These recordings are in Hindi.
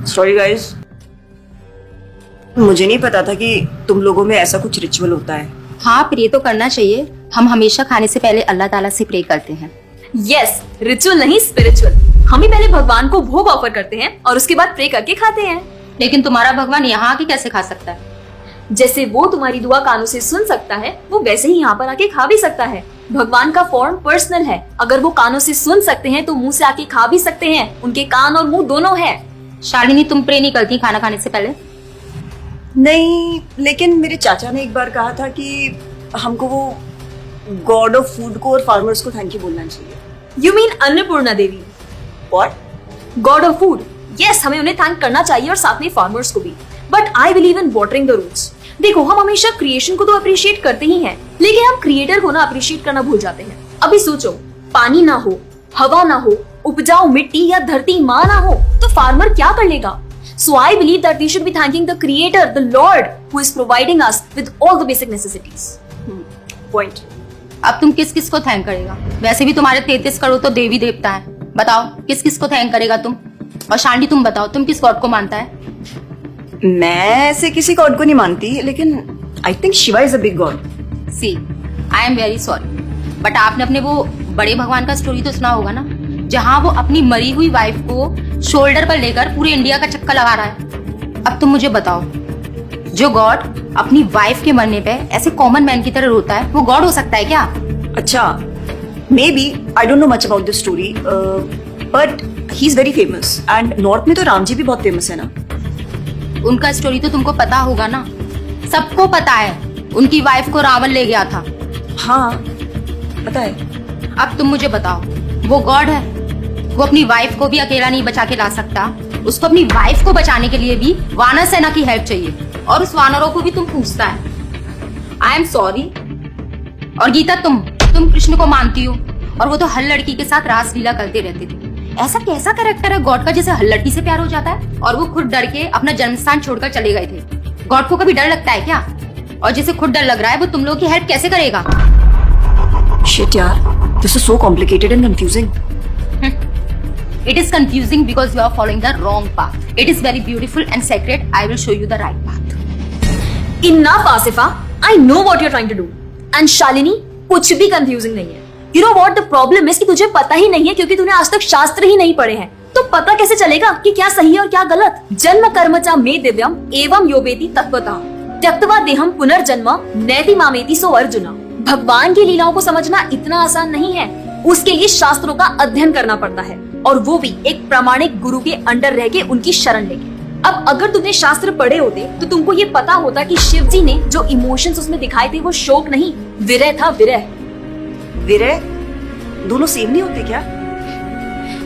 सॉरी गाइस, मुझे नहीं पता था कि तुम लोगों में ऐसा कुछ रिचुअल होता है। हाँ, प्रे तो करना चाहिए। हम हमेशा खाने से पहले अल्लाह ताला से प्रे करते हैं। यस, रिचुअल नहीं स्पिरिचुअल। हम ही पहले भगवान को भोग ऑफर करते हैं और उसके बाद प्रे करके खाते हैं। लेकिन तुम्हारा भगवान यहाँ आके कैसे खा सकता है? जैसे वो तुम्हारी दुआ कानों से सुन सकता है, वो वैसे ही यहाँ पर आके खा भी सकता है। भगवान का फॉर्म पर्सनल है। अगर वो कानों से सुन सकते हैं तो मुंह से आके खा भी सकते हैं। उनके कान और मुंह दोनों है। शालिनी, तुम प्रे नहीं करती खाना खाने से पहले? नहीं, लेकिन मेरे चाचा ने एक बार कहा था कि हमको वो गॉड ऑफ फूड को और फार्मर्स को थैंक यू बोलना चाहिए। You mean Annapurna Devi? What? God of food. Yes, हमें उन्हें थैंक करना चाहिए और साथ में फार्मर्स को भी। But I believe in watering the roots. देखो, हम हमेशा क्रिएशन को तो अप्रिशिएट करते ही हैं, लेकिन हम क्रिएटर को ना अप्रिशिएट करना भूल जाते हैं। अभी सोचो, पानी ना हो, हवा ना हो, उपजाऊ मिट्टी या धरती माँ ना हो, तो फार्मर क्या कर लेगा? So I believe that we should be thanking the Creator, the Lord, who is providing us with all the basic necessities. Point. अब तुम किस किस को थैंक करेगा? वैसे भी तुम्हारे 33 करोड़ तो देवी देवता है। बताओ, किस किस को थैंक करेगा तुम? और शांति, तुम बताओ, तुम किस गॉड को मानता है? मैं ऐसे किसी गॉड को नहीं मानती, लेकिन I think Shiva is a big god. See, I am very sorry, but आपने अपने वो बड़े भगवान का स्टोरी तो सुना होगा ना, जहाँ वो अपनी मरी हुई वाइफ को शोल्डर पर लेकर पूरे इंडिया का चक्कर लगा रहा है। अब तुम मुझे बताओ, जो गॉड अपनी वाइफ के मरने पे ऐसे कॉमन मैन की तरह रोता है, वो गॉड हो सकता है क्या? अच्छा, may be, I don't know much about this story, but he is very famous and north में तो राम जी भी बहुत फेमस है ना। उनका स्टोरी तो तुमको पता होगा ना, सबको पता है। उनकी वाइफ को रावण ले गया था। हाँ, पता है। अब तुम मुझे बताओ, वो गॉड है? वो अपनी वाइफ को भी अकेला नहीं बचा के ला सकता। उसको अपनी वाइफ को बचाने के लिए भी वानर सेना की हेल्प चाहिए, और उस वानरों को भी तुम पूछता है। I am sorry. और गीता, तुम कृष्ण को मानती हो, और वो तो हर लड़की के साथ रासलीला करते रहते थे। ऐसा कैसा कैरेक्टर है गॉड का जिसे हर लड़की से प्यार हो जाता है? और वो खुद डर के अपना जन्मस्थान छोड़कर चले गए थे। गॉड को कभी डर लगता है क्या? और जिसे खुद डर लग रहा है, वो तुम लोगों की हेल्प कैसे करेगा? शिट यार, this is so complicated and confusing. It is confusing because you are following the wrong path. It is very beautiful and sacred. I will show you the right path. Enough, Asifa. I know what you're trying to do. And Shalini, कुछ भी confusing नहीं है। You know what the problem is कि तुझे पता ही नहीं है, क्योंकि तूने आज तक शास्त्र ही नहीं पढ़े हैं। तो पता कैसे चलेगा कि क्या सही है और क्या गलत? जन्म कर्म च मे दिव्यम एवं योवेति तत्वतः त्यक्त्वा देहम पुनर्जन्म नैति मामेति सो अर्जुना। भगवान की लीलाओं को समझना इतना आसान नहीं है। उसके लिए शास्त्रों का अध्ययन करना पड़ता है, और वो भी एक प्रामाणिक गुरु के अंडर रह के उनकी शरण लेके। अब अगर तुमने शास्त्र पढ़े होते तो तुमको ये पता होता कि शिव जी ने जो इमोशंस उसमें दिखाए थे वो शोक नहीं, विरह था। विरह विरह दोनों सेम नहीं होते क्या?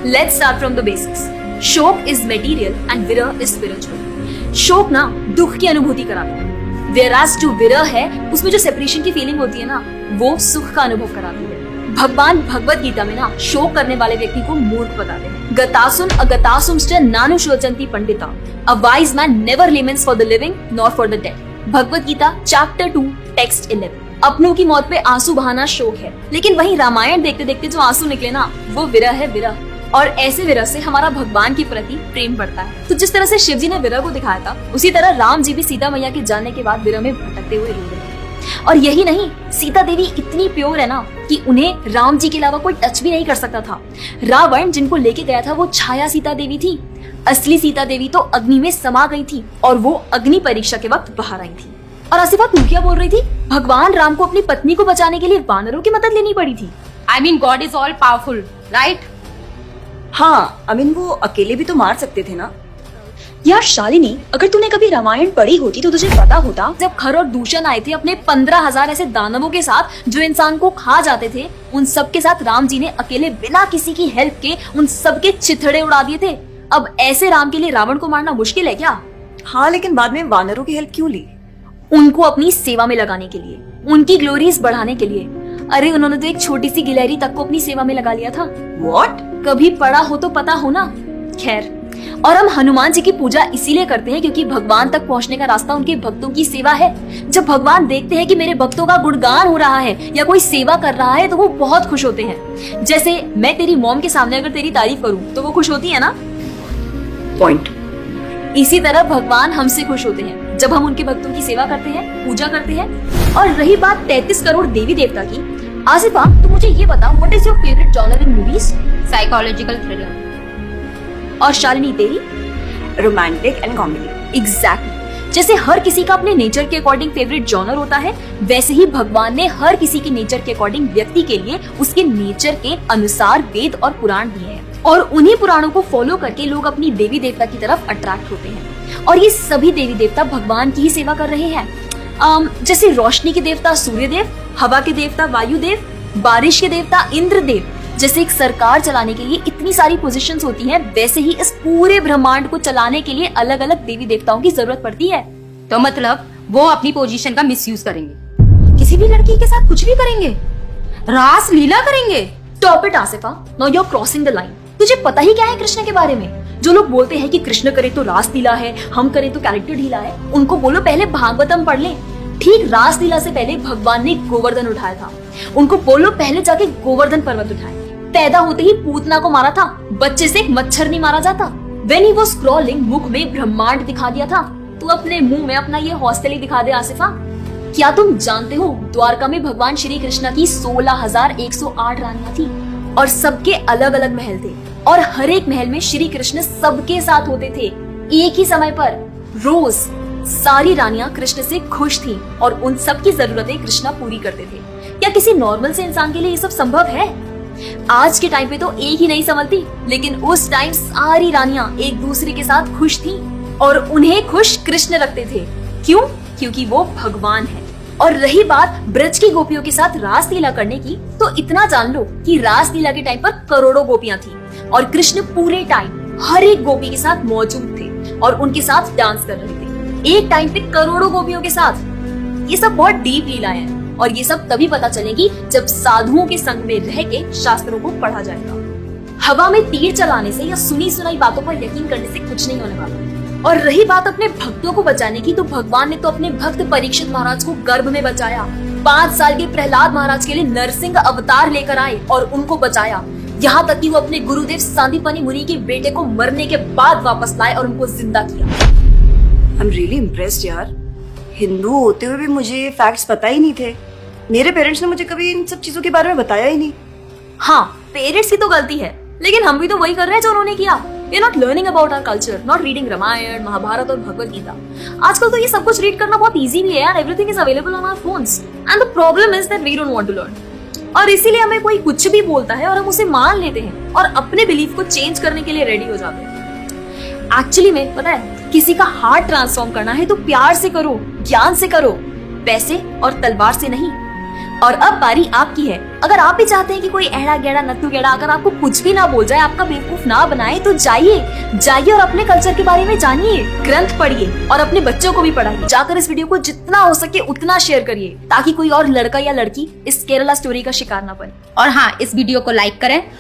Let's start from the basics. शोक इज मटेरियल एंड विरह इज स्पिरिचुअल। शोक ना दुख की अनुभूति कराता है, whereas जो विरह है उसमें जो सेपरेशन की फीलिंग होती है ना, वो सुख का अनुभव कराती है। भगवान भगवत गीता में ना शोक करने वाले व्यक्ति को मूर्ख बताते हैं। गतासुम अगतासुमश्च नानुशोचन्ति Pandita. A wise man never laments for the living nor for the dead. Bhagavad Gita chapter 2 text 11। अपनों की मौत पे आंसू बहाना शोक है, लेकिन वही रामायण देखते देखते जो आंसू निकले ना, वो विरह है। विरह, और ऐसे विरह से हमारा भगवान के प्रति प्रेम बढ़ता है। तो जिस तरह से शिव जी ने विरह को दिखाया था, उसी तरह राम जी भी सीता मैया के जाने के बाद विरह में भटकते हुए रो रहे हैं। और यही नहीं, सीता देवी इतनी प्योर है ना कि उन्हें राम जी के अलावा कोई टच भी नहीं कर सकता था। रावण जिनको लेके गया था वो छाया सीता देवी थी। असली सीता देवी तो अग्नि में समा गई थी, और वो अग्नि परीक्षा के वक्त बाहर आई थी। और आसिफा, तू क्या बोल रही थी? भगवान राम को अपनी पत्नी को बचाने के लिए वानरों की मदद लेनी पड़ी थी। I mean, God is all powerful, right? हाँ, I mean, वो अकेले भी तो मार सकते थे ना। यार शालिनी, अगर तूने कभी रामायण पढ़ी होती तो तुझे पता होता, जब खर और दूषण आए थे अपने 15,000 ऐसे दानवों के साथ जो इंसान को खा जाते थे, उन सब के साथ राम जी ने अकेले बिना किसी की हेल्प के उन सबके चिथड़े उड़ा दिए थे। अब ऐसे राम के लिए रावण को मारना मुश्किल है क्या? हाँ, लेकिन बाद में वानरों की हेल्प क्यों ली? उनको अपनी सेवा में लगाने के लिए, उनकी ग्लोरीज बढ़ाने के लिए। अरे उन्होंने तो एक छोटी सी गिलहरी तक को अपनी सेवा में लगा लिया था। What? कभी पढ़ा हो तो पता हो ना। खैर, और हम हनुमान जी की पूजा इसीलिए करते हैं क्योंकि भगवान तक पहुंचने का रास्ता उनके भक्तों की सेवा है। जब भगवान देखते हैं कि मेरे भक्तों का गुणगान हो रहा है या कोई सेवा कर रहा है तो वो बहुत खुश होते हैं। जैसे मैं तेरी मॉम के सामने अगर तेरी तारीफ करूं तो वो खुश होती है ना। पॉइंट। इसी तरह भगवान हमसे खुश होते हैं जब हम उनके भक्तों की सेवा करते हैं, पूजा करते हैं। और रही बात 33 करोड़ देवी देवता की, आसिफा तो मुझे ये बताओ, what is your favourite genre in movies? Psychological thriller. और शालिनी तेरी? Romantic and comedy. एग्जैक्टली। जैसे हर किसी का अपने नेचर के अकॉर्डिंग फेवरेट जॉनर होता है, वैसे ही भगवान ने हर किसी के नेचर के अकॉर्डिंग व्यक्ति के लिए उसके नेचर के अनुसार वेद और पुराण दिए हैं। और उन्हीं पुराणों को फॉलो करके लोग अपनी देवी देवता की तरफ अट्रैक्ट होते हैं। और ये सभी देवी देवता भगवान की ही सेवा कर रहे हैं। जैसे रोशनी के देवता सूर्यदेव, हवा के देवता वायुदेव, बारिश के देवता इंद्रदेव। जैसे एक सरकार चलाने के लिए इतनी सारी पोजीशंस होती हैं, वैसे ही इस पूरे ब्रह्मांड को चलाने के लिए अलग अलग देवी देवताओं की जरूरत पड़ती है। तो मतलब वो अपनी पोजीशन का मिसयूज करेंगे, किसी भी लड़की के साथ कुछ भी करेंगे, रास लीला करेंगे। Stop it Asifa, now you are crossing the line. तुझे पता ही क्या है कृष्ण के बारे में? जो लोग बोलते हैं कि कृष्ण करे तो रास लीला है, हम करे तो कैरेक्टर ढीला है, उनको बोलो पहले भागवतम पढ़ ले। ठीक रास लीला से पहले भगवान ने गोवर्धन उठाया था। उनको बोलो पहले जाके गोवर्धन पर्वत उठाए। पैदा होते ही पूतना को मारा था, बच्चे से एक मच्छर नहीं मारा जाता। When he was crawling, मुख में ब्रह्मांड दिखा दिया था। तू अपने मुंह में अपना ये हॉस्टल ही दिखा दे आसिफा। क्या तुम जानते हो द्वारका में भगवान श्री कृष्ण की 16,108 रानियां थी और सबके अलग अलग महल थे और हर एक महल में श्री कृष्ण सबके साथ होते थे एक ही समय पर। रोज सारी रानियां कृष्ण से खुश थीं और उन सब की जरूरतें कृष्णा पूरी करते थे। क्या किसी नॉर्मल से इंसान के लिए ये सब संभव है? आज के टाइम पे तो एक ही नहीं संभलती, लेकिन उस टाइम सारी रानियां एक दूसरे के साथ खुश थीं और उन्हें खुश कृष्ण रखते थे। क्यों? क्योंकि वो भगवान है। और रही बात ब्रज की गोपियों के साथ रास लीला करने की, तो इतना जान लो कि रास लीला के टाइम पर करोड़ों गोपियां थी और कृष्ण पूरे टाइम हर एक गोपी के साथ मौजूद थे और उनके साथ डांस कर रहे थे एक टाइम पे करोड़ों गोपियों के साथ। ये सब बहुत डीप लीला है और ये सब तभी पता चलेगी जब साधुओं के संग में रह के शास्त्रों को पढ़ा जाएगा। हवा में तीर चलाने से या सुनी सुनाई बातों पर यकीन करने से कुछ नहीं होने वाला। और रही बात अपने भक्तों को बचाने की, तो भगवान ने तो अपने भक्त परीक्षित महाराज को गर्भ में बचाया। 5 साल के प्रहलाद महाराज के लिए नरसिंह अवतार लेकर आए और उनको बचाया। यहाँ तक कि वो अपने गुरुदेव सांदीपनी मुनि के बेटे को मरने के बाद वापस लाए और उनको जिंदा किया। आई एम रियली इम्प्रेस्ड यार। हिंदू होते हुए भी मुझे फैक्ट्स पता ही नहीं थे। मेरे पेरेंट्स ने मुझे कभी इन सब चीजों के बारे में बताया ही नहीं। हाँ, पेरेंट्स की तो गलती है, लेकिन हम भी तो वही कर रहे हैं जो उन्होंने किया। We are not learning about our culture, not reading Ramayan, Mahabharat और भगवत गीता। आजकल तो ये सब कुछ रीड करना बहुत इजी भी है यार। Everything is available on our phones, and the problem is that we don't want to learn। और इसीलिए हमें कोई कुछ भी बोलता है और हम उसे मान लेते हैं और अपने बिलीफ को चेंज करने के लिए रेडी हो जाते हैं। एक्चुअली में पता है, किसी का हार्ट ट्रांसफॉर्म करना है तो प्यार से करो, ज्ञान से करो, पैसे और तलवार से नहीं। और अब बारी आपकी है। अगर आप भी चाहते हैं कि कोई एड़ा गेड़ा नत्थु गेड़ा अगर आपको कुछ भी ना बोल जाए, आपका बेवकूफ ना बनाए, तो जाइए और अपने कल्चर के बारे में जानिए, ग्रंथ पढ़िए और अपने बच्चों को भी पढ़ाइए। जाकर इस वीडियो को जितना हो सके उतना शेयर करिए ताकि कोई और लड़का या लड़की इस केरला स्टोरी का शिकार ना बने। और हाँ, इस वीडियो को लाइक करें